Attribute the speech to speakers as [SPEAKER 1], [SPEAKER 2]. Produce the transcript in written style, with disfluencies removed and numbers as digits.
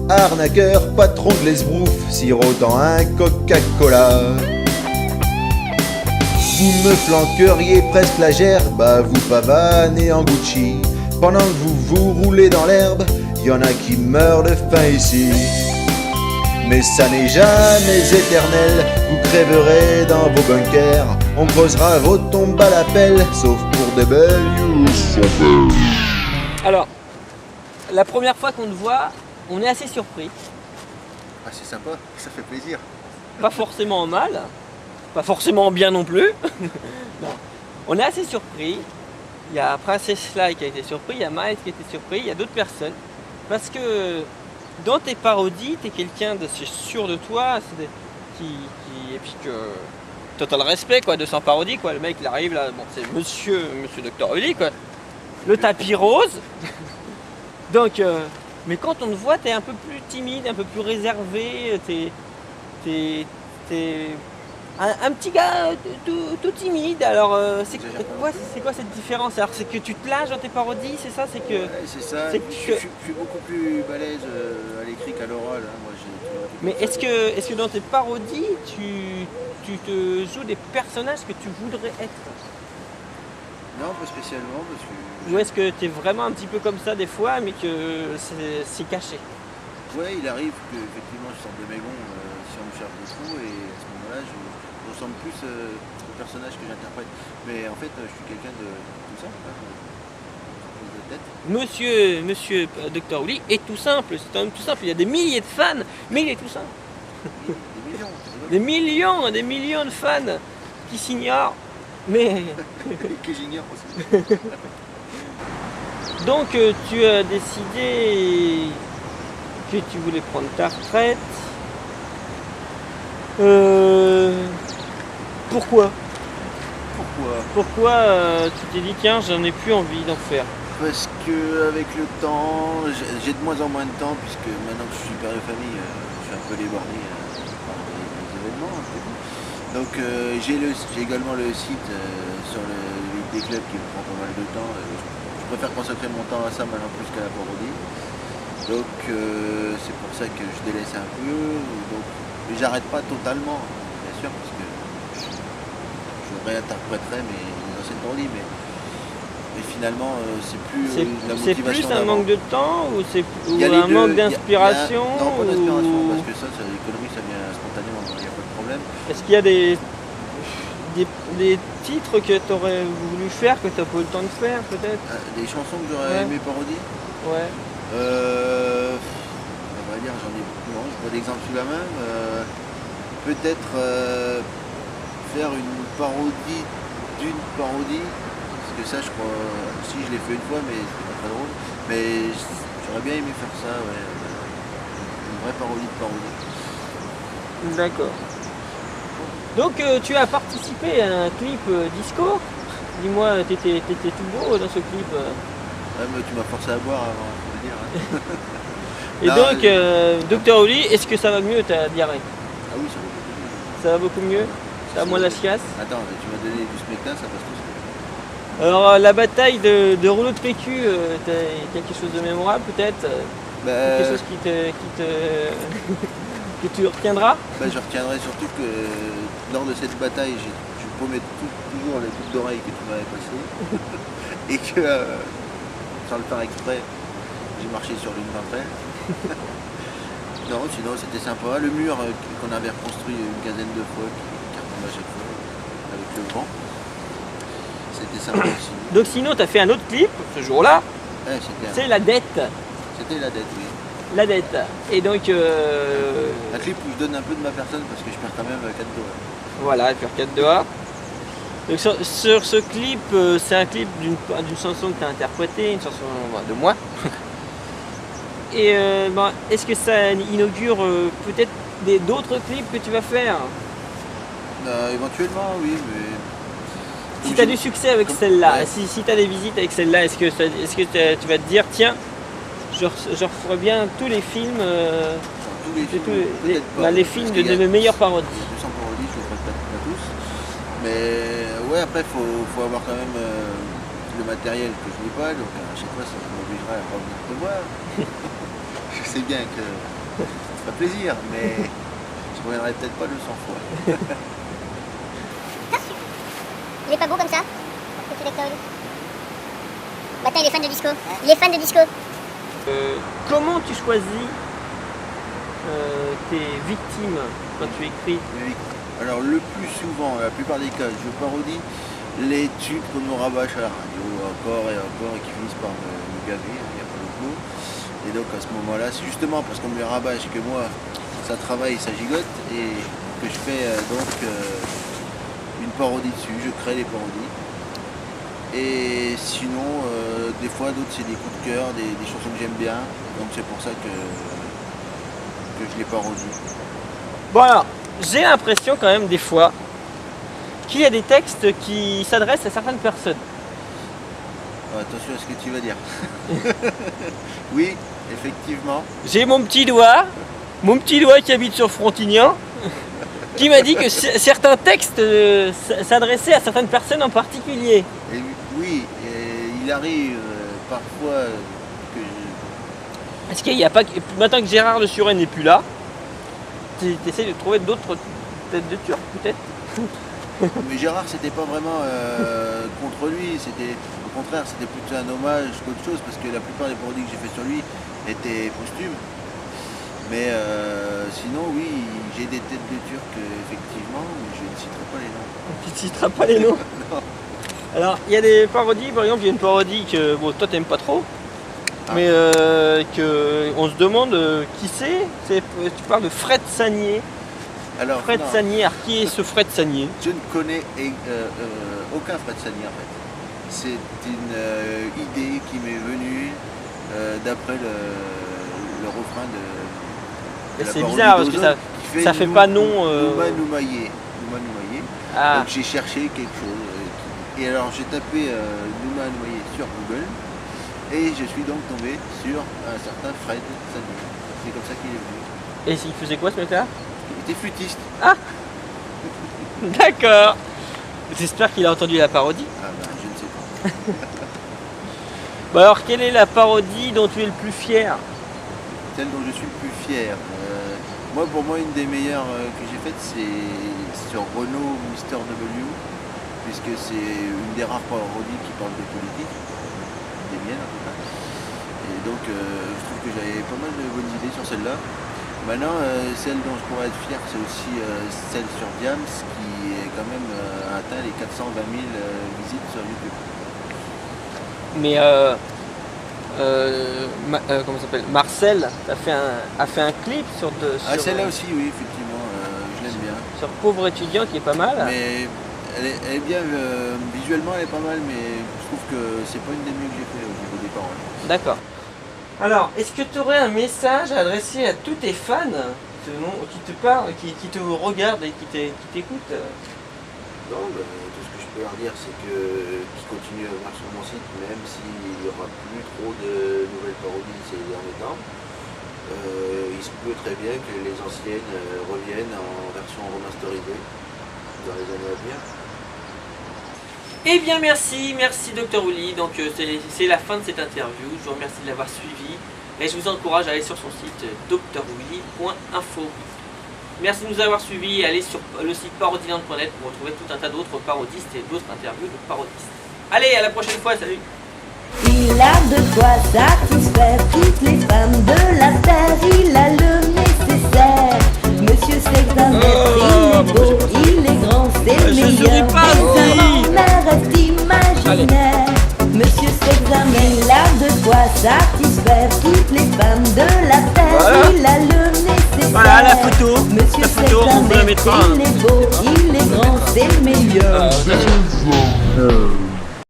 [SPEAKER 1] arnaqueur, patron de l'esbrouf, sirotant un Coca-Cola. Vous me flanqueriez presque la gerbe, à vous pavaner en Gucci. Pendant que vous vous roulez dans l'herbe, y en a qui meurent de faim ici. Mais ça n'est jamais éternel, vous crèverez dans vos bunkers. On creusera vos tombes à la pelle, sauf pour des belles sans.
[SPEAKER 2] Alors, la première fois qu'on te voit, on est assez surpris.
[SPEAKER 1] Ah, c'est sympa, ça fait plaisir.
[SPEAKER 2] Pas forcément en mal, pas forcément en bien non plus. Non. On est assez surpris. Il y a Princess Sly qui a été surpris, il y a Miles qui a été surpris, il y a d'autres personnes. Parce que dans tes parodies, tu es quelqu'un de sûr de toi, et puis que total respect quoi, de son parodie quoi. Le mec il arrive là, bon c'est Monsieur Dr Uli quoi, le tapis rose. Donc, mais quand on te voit, t'es un peu plus timide, un peu plus réservé, t'es un petit gars tout timide. Alors, c'est quoi cette différence? Alors, c'est que tu te lâches dans tes parodies, c'est ça? C'est que.
[SPEAKER 1] Ouais, c'est ça. Je suis beaucoup plus balèze à l'écrit qu'à l'oral. Hein. Moi,
[SPEAKER 2] mais est-ce que dans tes parodies, tu te joues des personnages que tu voudrais être?
[SPEAKER 1] Non, pas spécialement, parce que.
[SPEAKER 2] Ou est-ce que tu es vraiment un petit peu comme ça des fois, mais que c'est caché?
[SPEAKER 1] Ouais, il arrive que effectivement je sorte de mes gonds si on me cherche de trou, et à ce moment-là, je ressemble plus au personnage que j'interprète. Mais en fait, je suis quelqu'un de tout simple, hein, de tête.
[SPEAKER 2] Monsieur Dr Uli est tout simple, c'est un homme tout simple. Il y a des milliers de fans, mais il est tout simple.
[SPEAKER 1] Des millions.
[SPEAKER 2] Des millions de fans qui s'ignorent, mais.
[SPEAKER 1] Que j'ignore aussi.
[SPEAKER 2] Donc tu as décidé que tu voulais prendre ta retraite. Pourquoi tu t'es dit tiens j'en ai plus envie d'en faire?
[SPEAKER 1] Parce que avec le temps, j'ai de moins en moins de temps, puisque maintenant que je suis père de famille, je suis un peu débordé par les événements. Un peu. Donc j'ai également le site sur le des clubs qui me prend pas mal de temps. Je préfère consacrer mon temps à ça maintenant plus qu'à la parodie. Donc c'est pour ça que je délaisse un peu. Donc j'arrête pas totalement, bien sûr, parce que je réinterpréterai mes anciennes parodies, mais finalement c'est plus la motivation.
[SPEAKER 2] C'est plus un manque de temps ou un manque d'inspiration?
[SPEAKER 1] Non, pas d'inspiration, parce que ça les conneries ça vient spontanément, il n'y a pas de problème.
[SPEAKER 2] Est-ce qu'il y a des titres que tu aurais voulu faire, que tu n'as pas eu le temps de faire peut-être?
[SPEAKER 1] Des chansons que j'aurais aimé parodier?
[SPEAKER 2] Ouais.
[SPEAKER 1] On va dire, j'en ai beaucoup, non, j'ai pas d'exemple sous la main. Peut-être faire une parodie d'une parodie, parce que ça je crois, si je l'ai fait une fois, mais c'était pas très drôle. Mais j'aurais bien aimé faire ça, ouais, une vraie parodie de parodie.
[SPEAKER 2] D'accord. Donc tu as participé à un clip disco. Dis-moi, t'étais tout beau dans ce clip.
[SPEAKER 1] Ouais, mais tu m'as forcé à boire avant, faut le dire. Hein.
[SPEAKER 2] Et non, donc, Dr Uli, est-ce que ça va mieux ta diarrhée?
[SPEAKER 1] Ah oui, ça va beaucoup mieux.
[SPEAKER 2] Ça va beaucoup mieux? Ça a moins la chiasse?
[SPEAKER 1] Attends, tu m'as donné du smectin, ça passe tout seul.
[SPEAKER 2] Alors la bataille de rouleau de PQ, t'as quelque chose de mémorable peut-être? Quelque chose que tu retiendras?
[SPEAKER 1] Je retiendrai surtout que lors de cette bataille, je paumais toujours les boucles d'oreilles que tu m'avais passées. Et que, sans le faire exprès, j'ai marché sur l'une d'entre elles. Non, sinon c'était sympa. Le mur qu'on avait reconstruit une quinzaine de fois, qui retombe à chaque fois, avec le vent. C'était sympa aussi.
[SPEAKER 2] Donc sinon, tu as fait un autre clip ce jour-là.
[SPEAKER 1] Ouais,
[SPEAKER 2] c'est La Dette.
[SPEAKER 1] C'était La Dette, oui.
[SPEAKER 2] La Dette. Et donc...
[SPEAKER 1] Un clip où je donne un peu de ma personne parce que je perds quand même 4 doigts.
[SPEAKER 2] Voilà, elle perd 4 doigts. Donc sur ce clip, c'est un clip d'une chanson que tu as interprétée, une chanson de moi. Et est-ce que ça inaugure peut-être d'autres clips que tu vas faire?
[SPEAKER 1] Éventuellement, oui, mais...
[SPEAKER 2] Si tu as du succès avec celle-là, ouais. Si tu as des visites avec celle-là, est-ce que tu vas te dire, tiens, je referai bien tous les films, les films de mes meilleures parodies.
[SPEAKER 1] 200 parodies, je ne ferai peut-être pas tous. Mais ouais, après, il faut avoir quand même le matériel que je n'ai pas, donc à chaque fois, ça m'obligerait à revenir te voir. Je sais bien que ferait plaisir, mais je reviendrai peut-être pas 200 fois.
[SPEAKER 3] Il est pas beau comme ça, petit Dr. Willy. Bah attends, il est fan de disco. Il est fan de disco.
[SPEAKER 2] Comment tu choisis tes victimes quand tu écris?
[SPEAKER 1] Alors le plus souvent, la plupart des cas, je parodie les tubes qu'on nous rabâche à la radio, encore et encore, et qui finissent par me gaver, il n'y a pas d'autre mot. Et donc à ce moment-là, c'est justement parce qu'on me les rabâche que moi, ça travaille, ça gigote, et que je fais une parodie dessus, je crée les parodies. Et sinon, des fois, d'autres, c'est des coups de cœur, des chansons que j'aime bien, donc c'est pour ça que je les parodie.
[SPEAKER 2] Bon alors, j'ai l'impression quand même des fois qu'il y a des textes qui s'adressent à certaines personnes.
[SPEAKER 1] Attention à ce que tu vas dire. Oui, effectivement.
[SPEAKER 2] J'ai mon petit doigt qui habite sur Frontignan, qui m'a dit que certains textes s'adressaient à certaines personnes en particulier.
[SPEAKER 1] Et oui, il arrive parfois que
[SPEAKER 2] Est-ce qu'il n'y a pas... Maintenant que Gérard Le Suret n'est plus là, tu essaies de trouver d'autres têtes de Turc peut-être?
[SPEAKER 1] Mais Gérard, c'était pas vraiment contre lui, c'était au contraire, c'était plutôt un hommage qu'autre chose, parce que la plupart des parodies que j'ai fait sur lui étaient posthumes. Mais sinon, oui, j'ai des têtes de Turc, effectivement, mais je ne citerai pas les noms.
[SPEAKER 2] Tu ne citeras pas les noms?
[SPEAKER 1] Non.
[SPEAKER 2] Alors, il y a des parodies, par exemple, il y a une parodie que bon, toi t'aimes pas trop, mais que on se demande qui c'est. Tu parles de Fred Sagnier.
[SPEAKER 1] Alors,
[SPEAKER 2] Fred
[SPEAKER 1] non,
[SPEAKER 2] Sagnier, alors qui est ce Fred Sagnier?
[SPEAKER 1] je ne connais aucun Fred Sagnier en fait. C'est une idée qui m'est venue d'après le refrain de la
[SPEAKER 2] C'est
[SPEAKER 1] parodie
[SPEAKER 2] bizarre parce que
[SPEAKER 1] d'Ozone, qui
[SPEAKER 2] ça fait pas nom.
[SPEAKER 1] Nouma Noumaillé.
[SPEAKER 2] Ah,
[SPEAKER 1] Donc j'ai cherché quelque chose. Et alors j'ai tapé Nouma Noumaillé sur Google et je suis donc tombé sur un certain Fred Sagnier. C'est comme ça qu'il est venu.
[SPEAKER 2] et il faisait quoi ce mec-là?
[SPEAKER 1] Il était flûtiste.
[SPEAKER 2] D'accord. J'espère qu'il a entendu la parodie.
[SPEAKER 1] Ah ben je ne sais pas.
[SPEAKER 2] Bah alors, quelle est la parodie dont tu es le plus fier?
[SPEAKER 1] Celle dont je suis le plus fier. Moi, pour moi, une des meilleures que j'ai faites, c'est sur Renault Mister W, puisque c'est une des rares parodies qui parle de politique, des miennes en tout cas. Et donc, je trouve que j'avais pas mal de bonnes idées sur celle-là. Maintenant, celle dont je pourrais être fier, c'est aussi celle sur Diams, qui est quand même atteint les 420 000 visites sur YouTube.
[SPEAKER 2] Mais comment ça s'appelle? Marcel a fait un clip sur
[SPEAKER 1] Celle-là aussi, oui, effectivement, je l'aime bien.
[SPEAKER 2] sur Pauvre étudiant qui est pas mal.
[SPEAKER 1] Mais elle est bien, visuellement elle est pas mal, mais je trouve que c'est pas une des mieux que j'ai fait au niveau des paroles.
[SPEAKER 2] D'accord. Alors, est-ce que tu aurais un message à adresser à tous tes fans qui te parlent, qui te regardent et qui t'écoutent?
[SPEAKER 1] Non, tout ce que je peux leur dire, c'est qu'ils continuent à venir sur mon site, même s'il n'y aura plus trop de nouvelles parodies ces derniers temps. Il se peut très bien que les anciennes reviennent en version remasterisée dans les années à venir.
[SPEAKER 2] Eh bien merci Dr Willy, donc c'est la fin de cette interview, je vous remercie de l'avoir suivi et je vous encourage à aller sur son site drwilly.info. Merci de nous avoir suivis, allez sur le site parodiland.net pour retrouver tout un tas d'autres parodistes et d'autres interviews de parodistes. Allez, à la prochaine fois, salut!
[SPEAKER 4] Il a de quoi satisfaire toutes les femmes de la terre, il a le nécessaire. Monsieur Segdamer, il est beau, il est grand, c'est le meilleur. Un rêve imaginaire. Monsieur Segdamer, il a de quoi satisfaire toutes les femmes de la terre,
[SPEAKER 2] Voilà.
[SPEAKER 4] il a le nécessaire.
[SPEAKER 2] Voilà la photo,
[SPEAKER 4] Monsieur
[SPEAKER 2] la photo, on vous la
[SPEAKER 4] Segdamer,
[SPEAKER 2] mettra.
[SPEAKER 4] il est beau, il est grand, c'est le meilleur.
[SPEAKER 2] Bien sûr.